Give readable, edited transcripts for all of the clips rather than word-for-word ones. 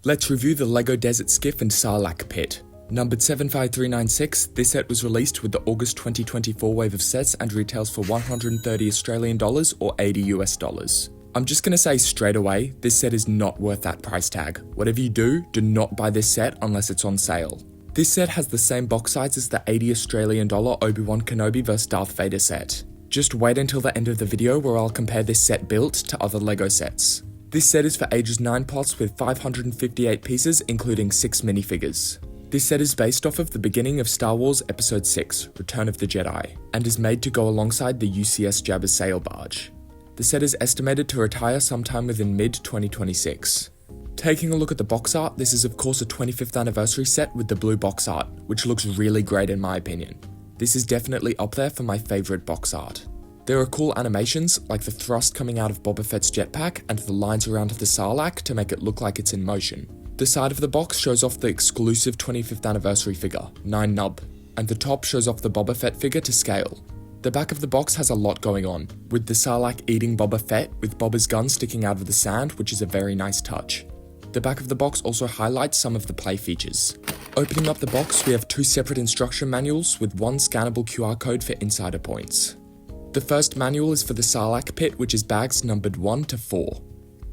Let's review the LEGO Desert Skiff and Sarlacc Pit. Numbered 75396, this set was released with the August 2024 wave of sets and retails for 130 Australian dollars or 80 US dollars. I'm just gonna say straight away, this set is not worth that price tag. Whatever you do not buy this set unless it's on sale. This set has the same box size as the 80 Australian dollar Obi-Wan Kenobi vs Darth Vader set. Just wait until the end of the video where I'll compare this set built to other LEGO sets. This set is for ages 9+ with 558 pieces including 6 minifigures. This set is based off of the beginning of Star Wars Episode 6, Return of the Jedi, and is made to go alongside the UCS Jabba's sail barge. The set is estimated to retire sometime within mid-2026. Taking a look at the box art, this is of course a 25th anniversary set with the blue box art, which looks really great in my opinion. This is definitely up there for my favourite box art. There are cool animations, like the thrust coming out of Boba Fett's jetpack and the lines around the Sarlacc to make it look like it's in motion. The side of the box shows off the exclusive 25th anniversary figure, 9 Nub, and the top shows off the Boba Fett figure to scale. The back of the box has a lot going on, with the Sarlacc eating Boba Fett with Boba's gun sticking out of the sand, which is a very nice touch. The back of the box also highlights some of the play features. Opening up the box, we have 2 separate instruction manuals with 1 scannable QR code for insider points. The first manual is for the Sarlacc Pit, which is bags numbered 1 to 4.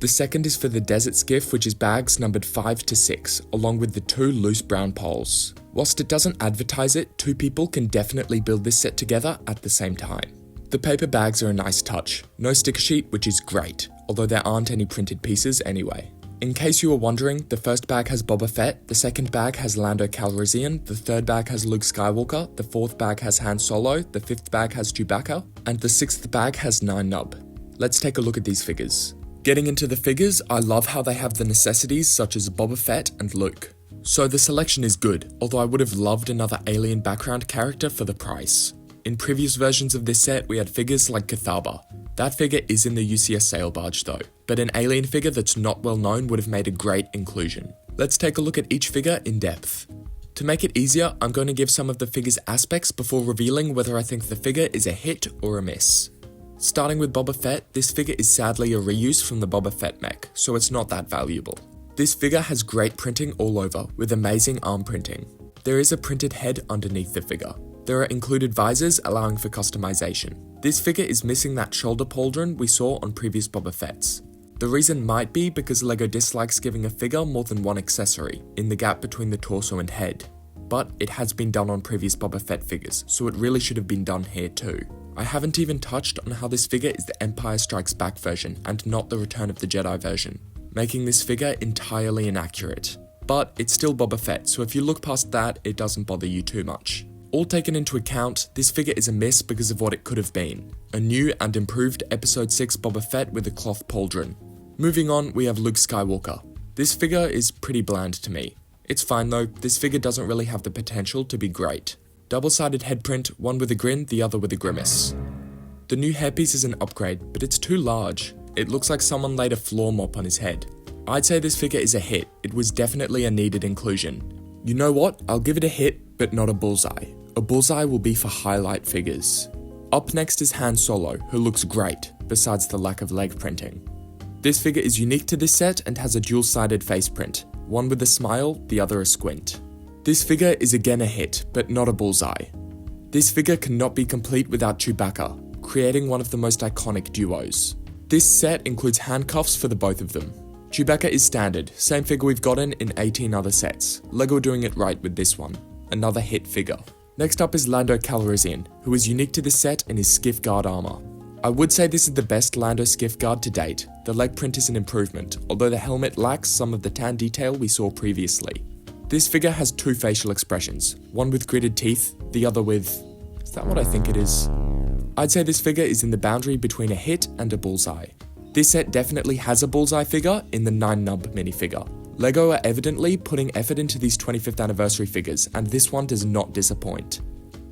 The second is for the Desert Skiff, which is bags numbered 5 to 6, along with the 2 loose brown poles. Whilst it doesn't advertise it, 2 people can definitely build this set together at the same time. The paper bags are a nice touch. No sticker sheet, which is great, although there aren't any printed pieces anyway. In case you were wondering, the first bag has Boba Fett, the second bag has Lando Calrissian, the third bag has Luke Skywalker, the fourth bag has Han Solo, the fifth bag has Chewbacca, and the sixth bag has 9 Nub. Let's take a look at these figures. Getting into the figures, I love how they have the necessities such as Boba Fett and Luke. So the selection is good, although I would have loved another alien background character for the price. In previous versions of this set, we had figures like Cathaba. That figure is in the UCS sail barge though, but an alien figure that's not well known would have made a great inclusion. Let's take a look at each figure in depth. To make it easier, I'm going to give some of the figure's aspects before revealing whether I think the figure is a hit or a miss. Starting with Boba Fett, this figure is sadly a reuse from the Boba Fett mech, so it's not that valuable. This figure has great printing all over, with amazing arm printing. There is a printed head underneath the figure. There are included visors allowing for customization. This figure is missing that shoulder pauldron we saw on previous Boba Fett's. The reason might be because LEGO dislikes giving a figure more than one accessory, in the gap between the torso and head. But it has been done on previous Boba Fett figures, so it really should have been done here too. I haven't even touched on how this figure is the Empire Strikes Back version and not the Return of the Jedi version, making this figure entirely inaccurate. But it's still Boba Fett, so if you look past that, it doesn't bother you too much. All taken into account, this figure is a miss because of what it could have been. A new and improved Episode 6 Boba Fett with a cloth pauldron. Moving on, we have Luke Skywalker. This figure is pretty bland to me. It's fine though, this figure doesn't really have the potential to be great. Double-sided head print, one with a grin, the other with a grimace. The new hairpiece is an upgrade, but it's too large. It looks like someone laid a floor mop on his head. I'd say this figure is a hit. It was definitely a needed inclusion. You know what? I'll give it a hit, but not a bullseye. A bullseye will be for highlight figures. Up next is Han Solo, who looks great, besides the lack of leg printing. This figure is unique to this set and has a dual-sided face print, one with a smile, the other a squint. This figure is again a hit, but not a bullseye. This figure cannot be complete without Chewbacca, creating one of the most iconic duos. This set includes handcuffs for the both of them. Chewbacca is standard, same figure we've gotten in 18 other sets. LEGO are doing it right with this one. Another hit figure. Next up is Lando Calrissian, who is unique to this set in his Skiff guard armor. I would say this is the best Lando Skiff guard to date. The leg print is an improvement, although the helmet lacks some of the tan detail we saw previously. This figure has 2 facial expressions, one with gritted teeth, the other with... is that what I think it is? I'd say this figure is in the boundary between a hit and a bullseye. This set definitely has a bullseye figure in the 9 Nub minifigure. LEGO are evidently putting effort into these 25th anniversary figures, and this one does not disappoint.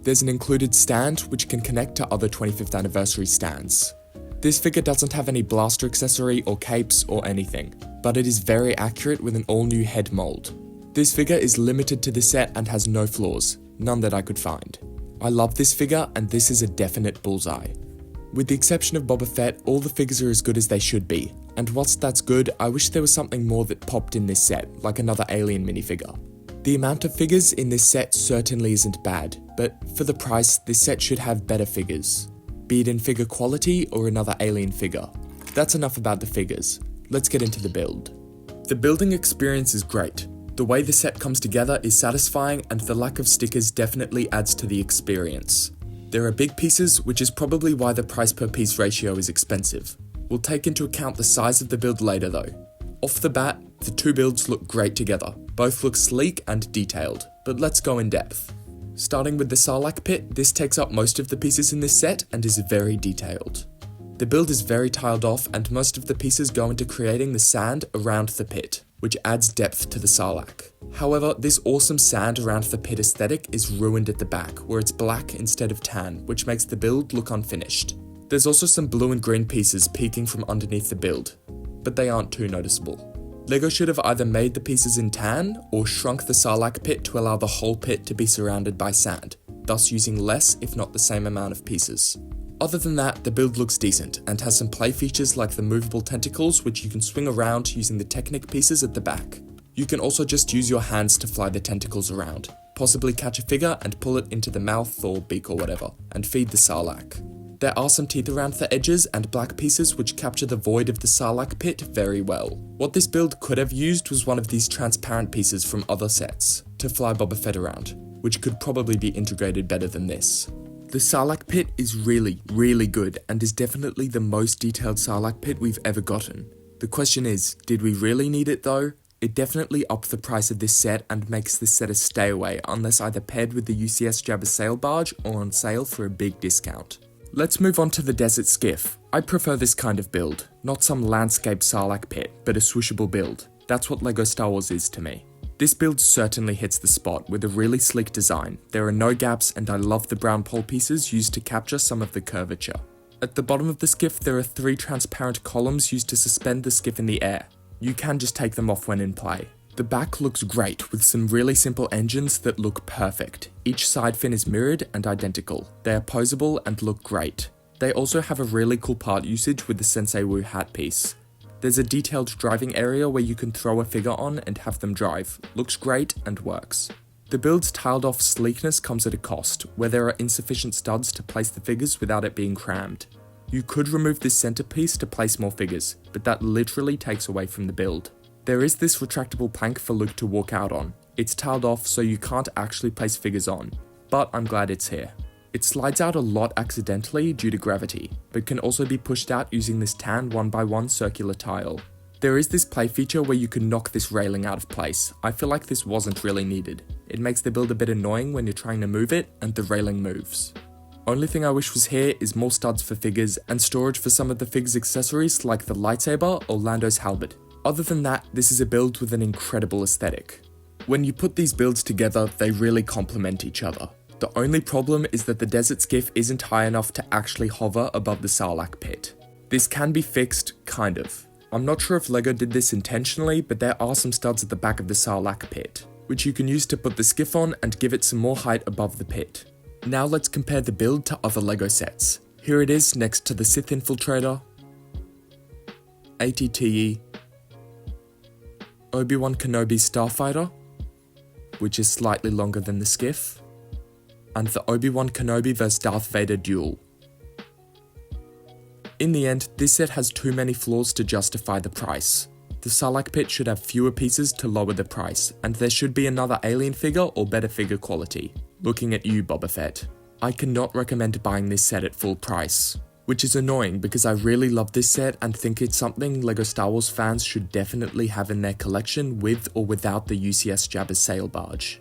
There's an included stand which can connect to other 25th anniversary stands. This figure doesn't have any blaster accessory or capes or anything, but it is very accurate with an all-new head mold. This figure is limited to the set and has no flaws, none that I could find. I love this figure and this is a definite bullseye. With the exception of Boba Fett, all the figures are as good as they should be. And whilst that's good, I wish there was something more that popped in this set, like another alien minifigure. The amount of figures in this set certainly isn't bad, but for the price, this set should have better figures. Be it in figure quality or another alien figure. That's enough about the figures. Let's get into the build. The building experience is great. The way the set comes together is satisfying, and the lack of stickers definitely adds to the experience. There are big pieces, which is probably why the price per piece ratio is expensive. We'll take into account the size of the build later though. Off the bat, the two builds look great together. Both look sleek and detailed, but let's go in depth. Starting with the Sarlacc pit, this takes up most of the pieces in this set and is very detailed. The build is very tiled off, and most of the pieces go into creating the sand around the pit, which adds depth to the Sarlacc. However, this awesome sand around the pit aesthetic is ruined at the back, where it's black instead of tan, which makes the build look unfinished. There's also some blue and green pieces peeking from underneath the build, but they aren't too noticeable. LEGO should have either made the pieces in tan, or shrunk the Sarlacc pit to allow the whole pit to be surrounded by sand, thus using less if not the same amount of pieces. Other than that, the build looks decent, and has some play features like the movable tentacles which you can swing around using the Technic pieces at the back. You can also just use your hands to fly the tentacles around, possibly catch a figure and pull it into the mouth or beak or whatever, and feed the Sarlacc. There are some teeth around the edges and black pieces which capture the void of the Sarlacc pit very well. What this build could have used was one of these transparent pieces from other sets, to fly Boba Fett around, which could probably be integrated better than this. The Sarlacc pit is really good, and is definitely the most detailed Sarlacc pit we've ever gotten. The question is, did we really need it though? It definitely upped the price of this set and makes this set a stay away unless either paired with the UCS Jabba sail barge or on sale for a big discount. Let's move on to the desert skiff. I prefer this kind of build, not some landscape Sarlacc pit, but a swooshable build. That's what LEGO Star Wars is to me. This build certainly hits the spot with a really sleek design. There are no gaps, and I love the brown pole pieces used to capture some of the curvature. At the bottom of the skiff, there are 3 transparent columns used to suspend the skiff in the air. You can just take them off when in play. The back looks great with some really simple engines that look perfect. Each side fin is mirrored and identical. They are posable and look great. They also have a really cool part usage with the Sensei Wu hat piece. There's a detailed driving area where you can throw a figure on and have them drive. Looks great and works. The build's tiled off sleekness comes at a cost, where there are insufficient studs to place the figures without it being crammed. You could remove this centerpiece to place more figures, but that literally takes away from the build. There is this retractable plank for Luke to walk out on. It's tiled off so you can't actually place figures on, but I'm glad it's here. It slides out a lot accidentally due to gravity, but can also be pushed out using this tan 1x1 circular tile. There is this play feature where you can knock this railing out of place. I feel like this wasn't really needed. It makes the build a bit annoying when you're trying to move it and the railing moves. Only thing I wish was here is more studs for figures and storage for some of the fig's accessories like the lightsaber or Lando's halberd. Other than that, this is a build with an incredible aesthetic. When you put these builds together, they really complement each other. The only problem is that the desert skiff isn't high enough to actually hover above the Sarlacc pit. This can be fixed, kind of. I'm not sure if LEGO did this intentionally, but there are some studs at the back of the Sarlacc pit, which you can use to put the skiff on and give it some more height above the pit. Now let's compare the build to other LEGO sets. Here it is next to the Sith Infiltrator, ATTE, Obi-Wan Kenobi Starfighter, which is slightly longer than the skiff, and the Obi-Wan Kenobi vs Darth Vader duel. In the end, this set has too many flaws to justify the price. The Sarlacc pit should have fewer pieces to lower the price, and there should be another alien figure or better figure quality. Looking at you, Boba Fett. I cannot recommend buying this set at full price, which is annoying because I really love this set and think it's something LEGO Star Wars fans should definitely have in their collection with or without the UCS Jabba sail barge.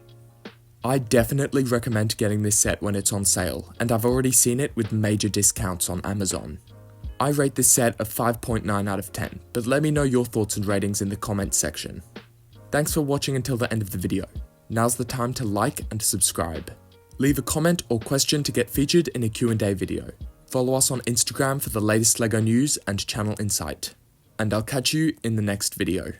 I definitely recommend getting this set when it's on sale, and I've already seen it with major discounts on Amazon. I rate this set a 5.9 out of 10, but let me know your thoughts and ratings in the comments section. Thanks for watching until the end of the video. Now's the time to like and subscribe. Leave a comment or question to get featured in a Q&A video. Follow us on Instagram for the latest LEGO news and channel insight. And I'll catch you in the next video.